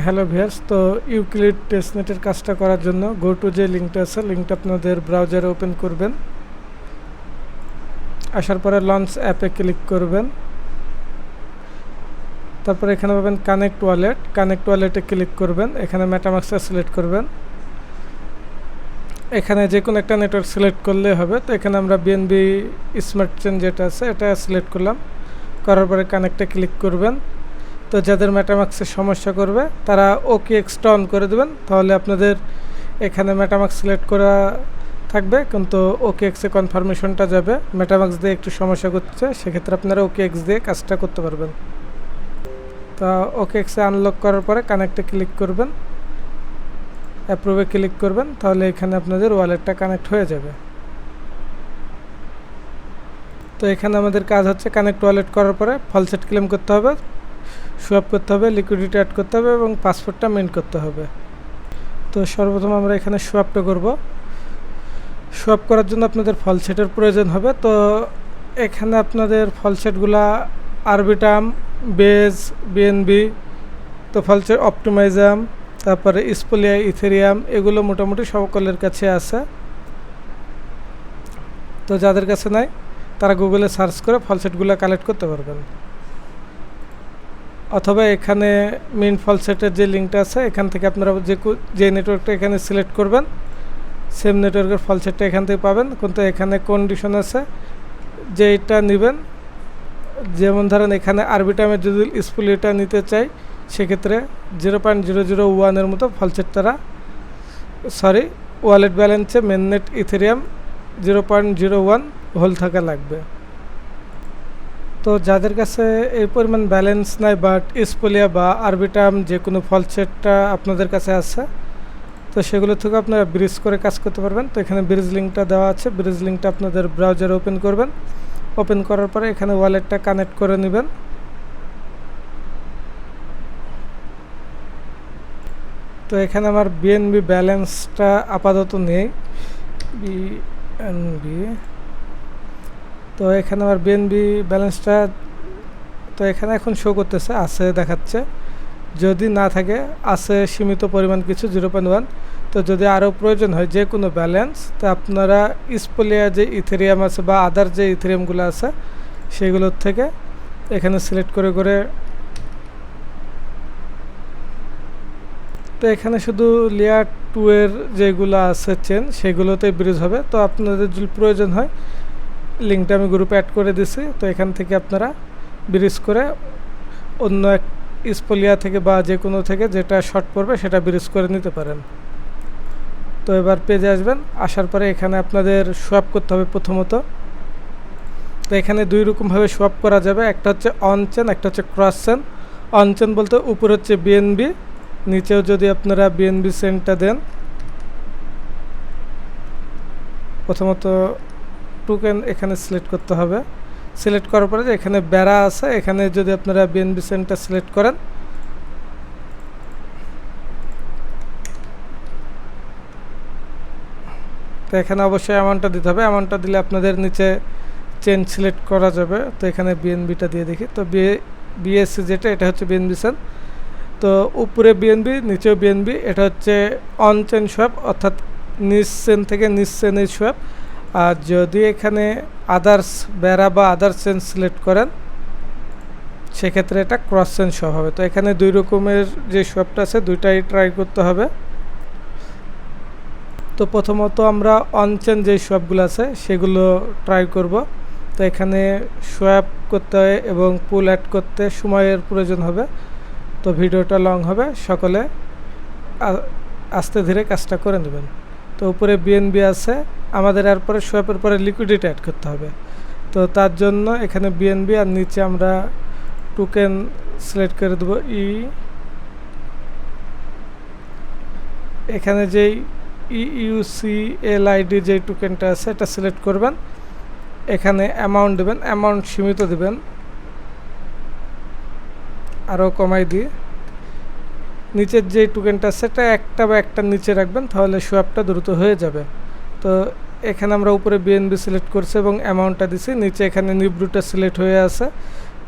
Hello viewers, তো Euclid টেস্টনেটের কাজটা করার জন্য গো টু যে লিঙ্কটা আছে, লিঙ্কটা আপনাদের ব্রাউজারে ওপেন করবেন। আসার পরে লঞ্চ অ্যাপে ক্লিক করবেন। তারপরে এখানে পাবেন কানেক্ট ওয়ালেটে ক্লিক করবেন। এখানে মেটামাস্কটা সিলেক্ট করবেন। এখানে যে কোনো একটা নেটওয়ার্ক সিলেক্ট করলে হবে। তো এখানে আমরা বিএনবি স্মার্ট চেন যেটা আছে এটা সিলেক্ট করলাম। করার পরে কানেক্টে ক্লিক করবেন। তো যাদের মেটামাস্কের সমস্যা করবে তারা ওকে এক্সটা অন করে দেবেন, তাহলে আপনাদের এখানে মেটামাস্ক সিলেক্ট করা থাকবে কিন্তু ওকে এক্সে কনফার্মেশনটা যাবে। মেটামাস্ক দিয়ে একটু সমস্যা করছে, সেক্ষেত্রে আপনারা ওকে এক্স দিয়ে কাজটা করতে পারবেন। তা ওকে এক্সে আনলক করার পরে কানেক্টে ক্লিক করবেন, অ্যাপ্রুভে ক্লিক করবেন, তাহলে এখানে আপনাদের ওয়ালেটটা কানেক্ট হয়ে যাবে। তো এখানে আমাদের কাজ হচ্ছে কানেক্ট ওয়ালেট করার পরে ফলসেট ক্লেম করতে হবে, সোয়াপ করতে হবে, লিকুইডিটি অ্যাড করতে হবে এবং পাসওয়ার্ডটা মেইন করতে হবে। তো সর্বপ্রথম আমরা এখানে সোয়াপটা করব। সোয়াপ করার জন্য আপনাদের ফলসেটের প্রয়োজন হবে। তো এখানে আপনাদের ফলসেটগুলা আরবিটাম, বেজ, বিএনবি, তো ফলসেট অপটিমাইজাম, তারপরে স্পোলিয়া, ইথেরিয়াম, এগুলো মোটামুটি সকলের কাছে আছে। তো যাদের কাছে নাই তারা গুগলে সার্চ করে ফলসেটগুলো কালেক্ট করতে পারবেন। অথবা এখানে মেইন ফলসেটের যে লিঙ্কটা আছে এখান থেকে আপনারা যে নেটওয়ার্কটা এখানে সিলেক্ট করবেন সেম নেটওয়ার্কের ফলসেটটা এখান থেকে পাবেন। কিন্তু এখানে কন্ডিশন আছে যে এটা নেবেন, যেমন ধরেন এখানে আরবিটামের যদি স্পুলিটা নিতে চাই সেক্ষেত্রে 0.001 মতো ফলসেট তারা ওয়ালেট ব্যালেন্সে মেননেট ইথেরিয়াম 0.01 হোল থাকা লাগবে। তো যাদের কাছে এই পরিমাণ ব্যালেন্স নাই বাট স্পোলিয়া বা আরবিটাম যে কোনো ফলসেটটা আপনাদের কাছে আছে, তো সেগুলো থেকে আপনারা ব্রিজ করে কাজ করতে পারবেন। তো এখানে ব্রিজ লিঙ্কটা দেওয়া আছে, ব্রিজ লিঙ্কটা আপনাদের ব্রাউজারে ওপেন করবেন। ওপেন করার পরে এখানে ওয়ালেটটা কানেক্ট করে নেবেন। তো এখানে আমার বিএনবি ব্যালেন্সটা আপাতত নেই, বিএনবি। তো এখানে আমার বিএনবি ব্যালেন্সটা তো এখানে এখন শো করতেছে, আছে দেখাচ্ছে। যদি না থাকে আছে সীমিত পরিমাণ কিছু 0.1। তো যদি আরও প্রয়োজন হয় যে কোনো ব্যালেন্স, তো আপনারা স্পোলিয়া যে ইথেরিয়াম আছে বা আদার যে ইথেরিয়ামগুলো আছে সেগুলোর থেকে এখানে সিলেক্ট করে করে, তো এখানে শুধু লেয়ার 2 এর যেগুলো আছে চেন সেগুলোতে ব্রিজ হবে। তো আপনাদের যদি প্রয়োজন হয় লিঙ্কটা আমি গ্রুপে অ্যাড করে দিছি, তো এখান থেকে আপনারা ব্রিজ করে অন্য এক স্পোলিয়া থেকে বা যে কোনো থেকে যেটা শর্ট পড়বে সেটা ব্রিজ করে নিতে পারেন। তো এবার পেজে আসবেন, আসার পরে এখানে আপনাদের সোয়াপ করতে হবে প্রথমত। তো এখানে দুই রকমভাবে সোয়াপ করা যাবে, একটা হচ্ছে অন চেন, একটা হচ্ছে ক্রস চেন। অন চেন বলতে উপরে হচ্ছে বিএনবি, নিচেও যদি আপনারা বিএনবি চেনটা দেন। প্রথমত টোকেন এখানে সিলেক্ট করতে হবে। সিলেক্ট করার পরে এখানে বেড়া আছে, এখানে যদি আপনারা বিএনবি চেনটা সিলেক্ট করেন, তো এখানে অবশ্যই অ্যামাউন্টটা দিতে হবে। অ্যামাউন্টটা দিলে আপনাদের নিচে চেন সিলেক্ট করা যাবে। তো এখানে বিএনবিটা দিয়ে দেখি, তো বিএসসি যেটা এটা হচ্ছে বিএনবি চেন। তো উপরে বিএনবি, নিচেও বিএনবি, এটা হচ্ছে অন চেন সোয়াপ, অর্থাৎ নিচ চেন থেকে নিচ চেনের সোয়াপ। আর যদি এখানে আদার্স বেড়া বা আদার্স চেন সিলেক্ট করেন সেক্ষেত্রে এটা ক্রস চেন সোয়াপ হবে। তো এখানে দুই রকমের যে সোয়াপটা আছে দুইটাই ট্রাই করতে হবে। তো প্রথমত আমরা অন চেন যে সোয়াপগুলো আছে সেগুলো ট্রাই করব। তো এখানে সোয়াপ করতে হয় এবং পুল অ্যাড করতে সময়ের প্রয়োজন হবে, তো ভিডিওটা লং হবে, সকলে আস্তে ধীরে কাজটা করে নেবেন। তো উপরে বিএনবি আছে, আমাদের এরপরে সোয়াপের পরে লিকুইডিটি অ্যাড করতে হবে। তো তার জন্য এখানে বিএনবি আর নিচে আমরা টোকেন সিলেক্ট করে দেবো এখানে যেই ইউসিএলআইডি যে টোকেনটা আছে এটা সিলেক্ট করবেন। এখানে অ্যামাউন্ট দেবেন, অ্যামাউন্ট সীমিত দেবেন, আরও কমাই দিয়ে নিচের যে টোকেনটা আছে সেটা একটা বা একটা নিচে রাখবেন, তাহলে সোয়াপটা দ্রুত হয়ে যাবে। তো এখানে আমরা উপরে বিএনবি সিলেক্ট করছি এবং অ্যামাউন্টটা দিছি, নিচে এখানে নিব্রুটা সিলেক্ট হয়ে আছে।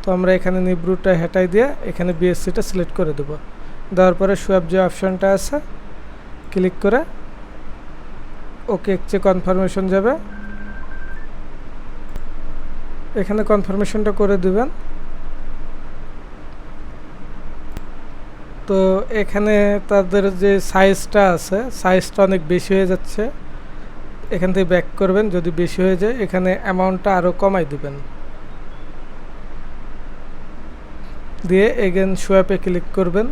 তো আমরা এখানে নিব্রুটা হেঁটাই দিয়ে এখানে বিএসসিটা সিলেক্ট করে দেবো। দেওয়ার পরে সোয়াপ যে অপশনটা আছে ক্লিক করে ওকে এক্সচেঞ্জ কনফার্মেশন যাবে, এখানে কনফার্মেশনটা করে দিবেন। তো এখানে তাদের যে সাইজটা আছে সাইজটা অনেক বেশি হয়ে যাচ্ছে, এখান থেকে ব্যাক করবেন, যদি বেশি হয়ে যায় এখানে অ্যামাউন্টটা আরও কমাই দিবেন, দিয়ে এগেন সোয়াপে ক্লিক করবেন।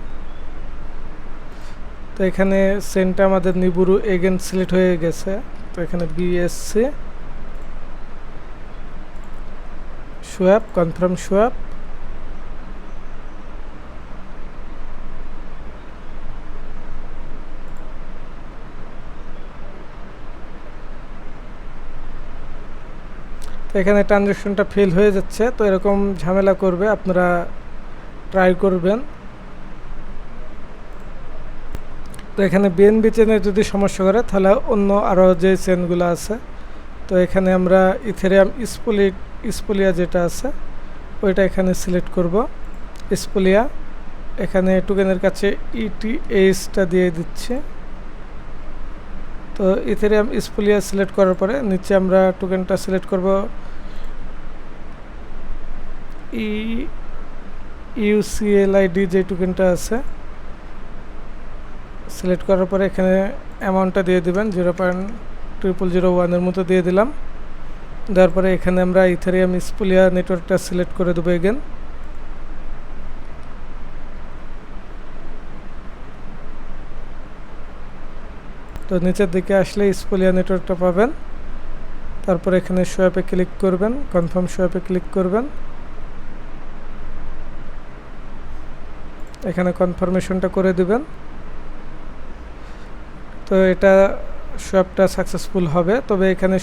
তো এখানে সেন্টটা আমাদের নিবুরু এগেন সিলেক্ট হয়ে গেছে, তো এখানে বিএসসি সোয়াপ কনফার্ম সোয়াপ, তো এখানে ট্রানজ্যাকশনটা ফেল হয়ে যাচ্ছে। তো এরকম ঝামেলা করবে, আপনারা ট্রাই করবেন। তো এখানে বিএনবি চেনের যদি সমস্যা করে তাহলে অন্য আরও যে চেনগুলো আছে, তো এখানে আমরা ইথেরিয়াম স্পুলিয়া যেটা আছে ওইটা এখানে সিলেক্ট করব, স্পুলিয়া। এখানে টোকেনের কাছে ইটিএইচটা দিয়ে দিচ্ছি। তো ইথেরিয়াম স্পুলিয়া সিলেক্ট করার পরে নিচে আমরা টোকেনটা সিলেক্ট করব ইউসিএলআইডি যে টোকেনটা আছে, সিলেক্ট করার পরে এখানে অ্যামাউন্টটা দিয়ে দিবেন 0.0001 মতো দিয়ে দিলাম। দেওয়ার পরে এখানে আমরা ইথেরিয়াম স্পুলিয়া নেটওয়ার্কটা সিলেক্ট করে দেবো এগেন। তো নিচের দিকে আসলে স্পুলিয়া নেটওয়ার্কটা পাবেন, তারপরে এখানে সোয়াপে ক্লিক করবেন, কনফার্ম সোয়াপে ক্লিক করবেন, এখানে কনফার্মেশনটা করে দিবেন। তো এটা সোয়াপটা সাকসেসফুল হবে, তবে এখানে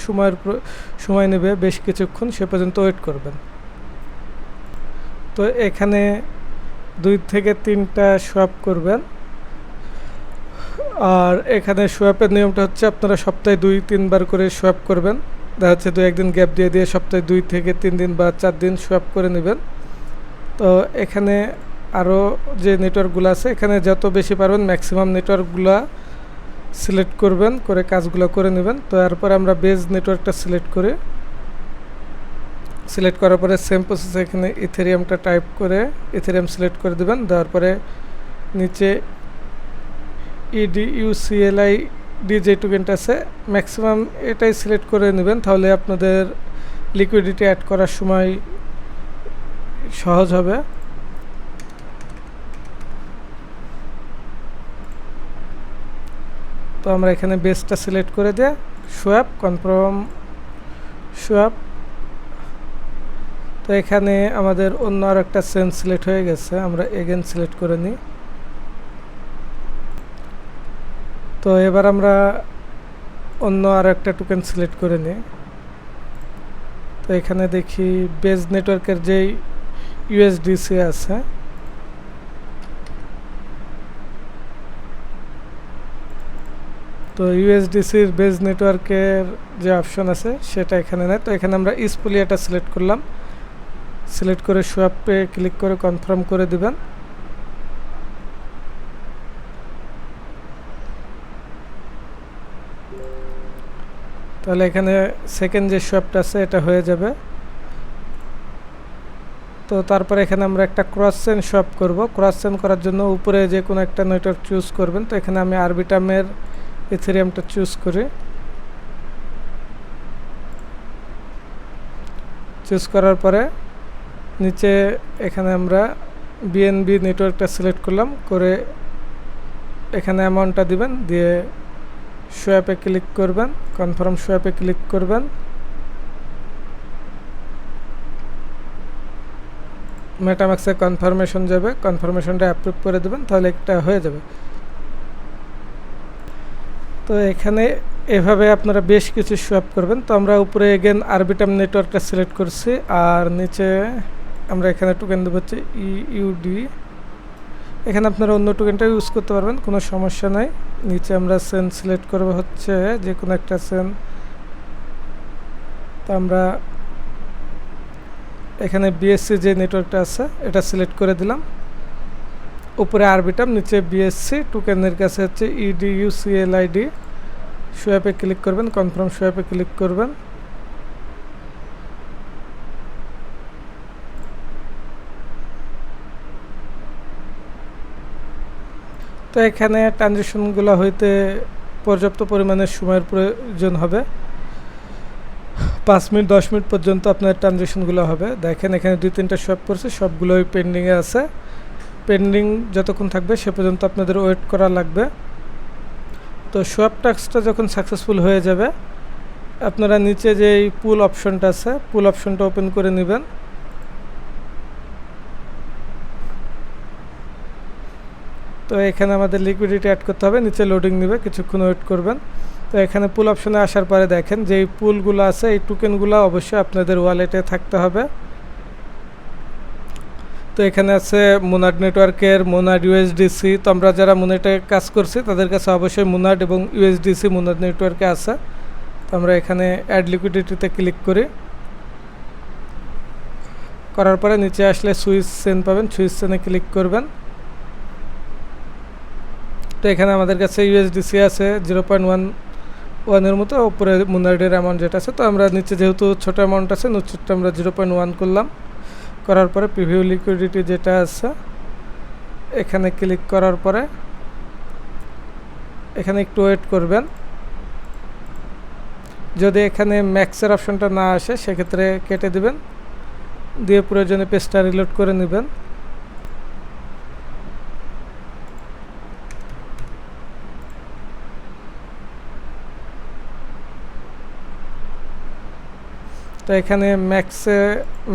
সময় নেবে বেশ কিছুক্ষণ, সে পর্যন্ত ওয়েট করবেন। তো এখানে 2 থেকে 3টা সোয়াপ করবেন, আর এখানে সোয়াপের নিয়মটা হচ্ছে আপনারা সপ্তাহে 2-3 বার করে সোয়াপ করবেন, দেখা যাচ্ছে 2-1 দিন গ্যাপ দিয়ে দিয়ে সপ্তাহে 2 থেকে 3 দিন বা 4 দিন সোয়াপ করে নেবেন। তো এখানে আরও যে নেটওয়ার্কগুলো আছে এখানে যত বেশি পারবেন ম্যাক্সিমাম নেটওয়ার্কগুলো সিলেক্ট করবেন, করে কাজগুলো করে নেবেন। তো এরপর আমরা বেজ নেটওয়ার্কটা সিলেক্ট করার পরে সেম প্রসেসে এখানে ইথেরিয়ামটা টাইপ করে ইথেরিয়াম সিলেক্ট করে দেবেন। দেওয়ার পরে নিচে ইউসিএলআইডি যে টোকেনটা আছে ম্যাক্সিমাম এটাই সিলেক্ট করে নেবেন, তাহলে আপনাদের লিকুইডিটি অ্যাড করার সময় সহজ হবে। তো আমরা এখানে বেসটা সিলেক্ট করে দিয়ে সোয়াপ কনফার্ম সোয়াপ। তো এখানে আমাদের অন্য আর একটা চেন সিলেক্ট হয়ে গেছে, আমরা এগেন সিলেক্ট করে নিই। তো এবার আমরা অন্য আর একটা টোকেন সিলেক্ট করে নিই। তো এখানে দেখি বেজ নেটওয়ার্কের যেই ইউএসডিসি আছে, তো ইউএসডিসির বেজ নেটওয়ার্কের যে অপশন আছে সেটা এখানে নেই। তো এখানে আমরা স্পুলিয়াটা সিলেক্ট করলাম, সিলেক্ট করে সোয়াপে ক্লিক করে কনফার্ম করে দিবেন। তাহলে এখানে সেকেন্ড যে সোয়াপটা আছে এটা হয়ে যাবে। তো তারপরে এখানে আমরা একটা ক্রস চেন সোয়াপ করব। ক্রস চেন করার জন্য উপরে যে কোনো একটা নেটওয়ার্ক চুজ করবেন। তো এখানে আমি আরবিটামের ইথেরিয়ামটা চুজ করি, চুজ করার পরে নিচে এখানে আমরা বিএনবি নেটওয়ার্কটা সিলেক্ট করলাম, করে এখানে অ্যামাউন্টটা দিবেন, দিয়ে সোয়াপে ক্লিক করবেন, কনফার্ম সোয়াপে ক্লিক করবেন। মেটাম্যাক্সে কনফার্মেশন যাবে, কনফার্মেশনটা অ্যাপ্রুভ করে দেবেন, তাহলে একটা হয়ে যাবে। তো এখানে এভাবে আপনারা বেশ কিছু সোয়াপ করবেন। তো আমরা উপরে এগেন আরবিটাম নেটওয়ার্কটা সিলেক্ট করছি, আর নিচে আমরা এখানে টোকেন দেবো হচ্ছে ইউডি। এখানে আপনারা অন্য টোকেনটা ইউজ করতে পারবেন, কোনো সমস্যা নাই। নিচে আমরা সেন সিলেক্ট করবো হচ্ছে যে কোনো একটা সেন। তো আমরা এখানে বিএসসি যে নেটওয়ার্কটা আছে এটা সিলেক্ট করে দিলাম, উপরে আরবিটাম, নিচে বিএসসি, টোকেনের কাছে হচ্ছে ইডিইউসিএলআইডি। শো অ্যাপে ক্লিক করবেন, কনফার্ম শো অ্যাপে ক্লিক করবেন। তো এখানে ট্রানজেকশনগুলো হইতে পর্যাপ্ত পরিমাণের সময়ের প্রয়োজন হবে। 5 মিনিট 10 মিনিট পর্যন্ত আপনার ট্রানজেকশনগুলো হবে। দেখেন এখানে 2-3টা শো করছে, সবগুলোই পেন্ডিংয়ে আছে। পেন্ডিং যতক্ষণ থাকবে সে পর্যন্ত আপনাদের ওয়েট করা লাগবে। তো শো টাস্কটা যখন সাকসেসফুল হয়ে যাবে, আপনারা নিচে যে এই পুল অপশনটা আছে, পুল অপশনটা ওপেন করে নেবেন। তো এখানে আমাদের লিকুইডিটি অ্যাড করতে হবে, নিচে লোডিং নেবে, কিছুক্ষণ ওয়েট করবেন। তো এখানে পুল অপশনে আসার পরে দেখেন যে এই পুলগুলো আছে, এই টোকেনগুলো অবশ্যই আপনাদের ওয়ালেটে থাকতে হবে। তো এখানে আছে মোনাড নেটওয়ার্কের মোনাড ইউএসডিসি। তো আমরা যারা মোনাডে কাজ করছি তাদের কাছে অবশ্যই মোনাড এবং ইউএসডিসি মোনাড নেটওয়ার্কে আছে। তো আমরা এখানে অ্যাড লিকুইডিটিতে ক্লিক করি। করার পরে নিচে আসলে সুইচ চেন পাবেন, সুইচ চেনে ক্লিক করবেন। তো এখানে আমাদের কাছে ইউএসডিসি আছে 0.11 মতো, উপরে মোনাডের অ্যামাউন্ট যেটা আছে। তো আমরা নিচে যেহেতু ছোটো অ্যামাউন্ট আছে, নিচেরটা আমরা 0.1 করলাম। করার পরে প্রিভিউ লিকুইডিটি যেটা আছে এখানে ক্লিক করার পরে এখানে একটু ওয়েট করবেন। যদি এখানে ম্যাক্সের অপশনটা না আসে সেক্ষেত্রে কেটে দিবেন, দিয়ে প্রয়োজনে পেজটা রিলোড করে নেবেন। তো এখানে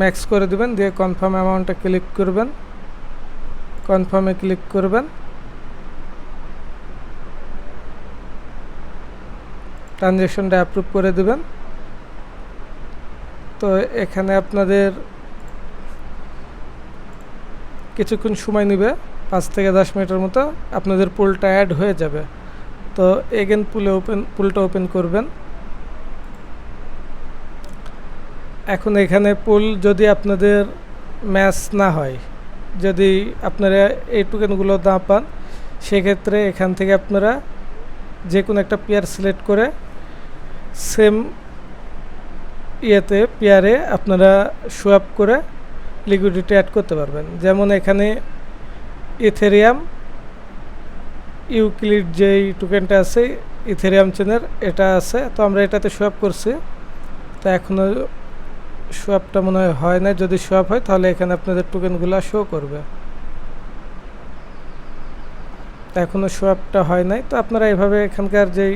ম্যাক্স করে দিবেন, দিয়ে কনফার্ম অ্যামাউন্টে ক্লিক করবেন, কনফার্মে ক্লিক করবেন। ট্রানজ্যাকশনটা অ্যাপ্রুভ করে দিবেন। তো এখানে আপনাদের কিছুক্ষণ সময় নেবে, 5 থেকে 10 মিনিটের মতো, আপনাদের পুলটা অ্যাড হয়ে যাবে। তো এগেন পুলটা ওপেন করবেন। এখন এখানে পুল যদি আপনাদের ম্যাচ না হয়, যদি আপনারা এই টোকেনগুলো না পান, সেক্ষেত্রে এখান থেকে আপনারা যে কোনো একটা পেয়ার সিলেক্ট করে সেম পেয়ারে আপনারা সোয়াপ করে লিকুইডিটি অ্যাড করতে পারবেন। যেমন এখানে ইথেরিয়াম ইউক্লিড যেই টোকেনটা আছে ইথেরিয়াম চেনের, এটা আছে। তো আমরা এটাতে সোয়াপ করছি, তো এখনও সোয়াপটা মনে হয় না। যদি সোয়াপ হয় তাহলে এখানে আপনাদের টোকেনগুলো শো করবে। তো এখনও সোয়াপটা হয় নাই। তো আপনারা এভাবে এখানকার যেই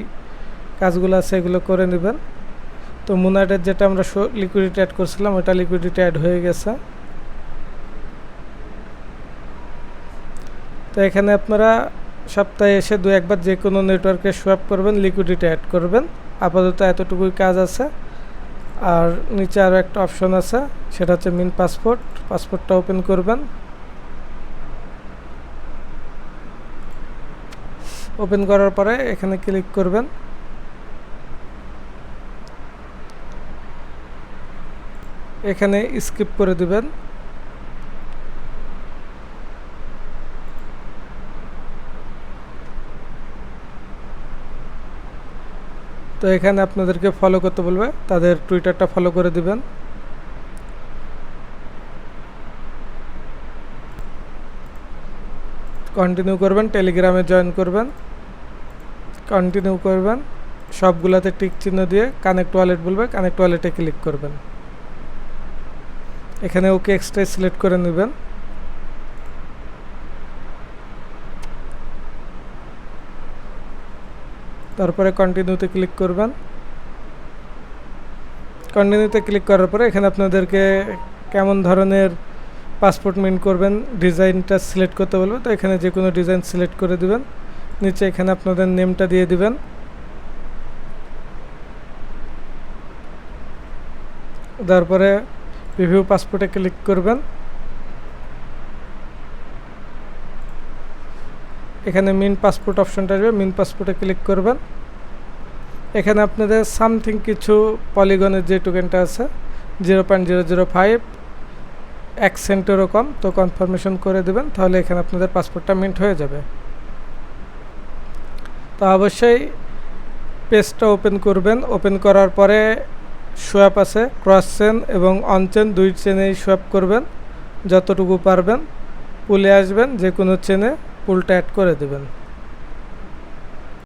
কাজগুলো আছে এগুলো করে নেবেন। তো মোনাডের যেটা আমরা লিকুইডিটি অ্যাড করছিলাম ওটা লিকুইডিটি অ্যাড হয়ে গেছে। তো এখানে আপনারা সপ্তাহে এসে 2-1 বার যে কোনো নেটওয়ার্কে সোয়াপ করবেন, লিকুইডিটি অ্যাড করবেন। আপাতত এতটুকুই কাজ আছে। আর নিচে আরও একটা অপশন আছে, সেটা হচ্ছে মিন পাসপোর্টটা ওপেন করবেন। ওপেন করার পরে এখানে ক্লিক করবেন। এখানে স্কিপ করে দিবেন। তো এখানে আপনাদেরকে ফলো করতে বলবে, তাদের টুইটারটা ফলো করে দিবেন। কন্টিনিউ করবেন, টেলিগ্রামে জয়েন করবেন, কন্টিনিউ করবেন। সবগুলাতে টিক চিহ্ন দিয়ে কানেক্ট ওয়ালেট বলবে, কানেক্ট ওয়ালেটে ক্লিক করবেন। এখানে ওকে এক্সট্রা সিলেক্ট করে নেবেন। তারপরে কন্টিনিউতে ক্লিক করবেন। কন্টিনিউতে ক্লিক করার পরে এখানে আপনাদেরকে কেমন ধরনের পাসপোর্ট মিন্ট করবেন ডিজাইনটা সিলেক্ট করতে বলবে। তো এখানে যে কোনো ডিজাইন সিলেক্ট করে দিবেন। নিচে এখানে আপনাদের নেমটা দিয়ে দিবেন। তারপরে প্রিভিউ পাসপোর্টে ক্লিক করবেন। এখানে মিন পাসপোর্ট অপশনটা আসবে, মিন পাসপোর্টে ক্লিক করবেন। এখানে আপনাদের সামথিং কিছু পলিগনের যে টোকেনটা আছে 0.005 1 সেন্টেরও কম, তো কনফার্মেশন করে দেবেন, তাহলে এখানে আপনাদের পাসপোর্টটা মিন্ট হয়ে যাবে। তো অবশ্যই পেজটা ওপেন করবেন। ওপেন করার পরে সোয়াপ আছে, ক্রস চেন এবং অন চেন, 2 চেনেই সোয়াপ করবেন যতটুকু পারবেন। পুলে আসবেন, যে কোনো চেনে পুলটা অ্যাড করে দেবেন।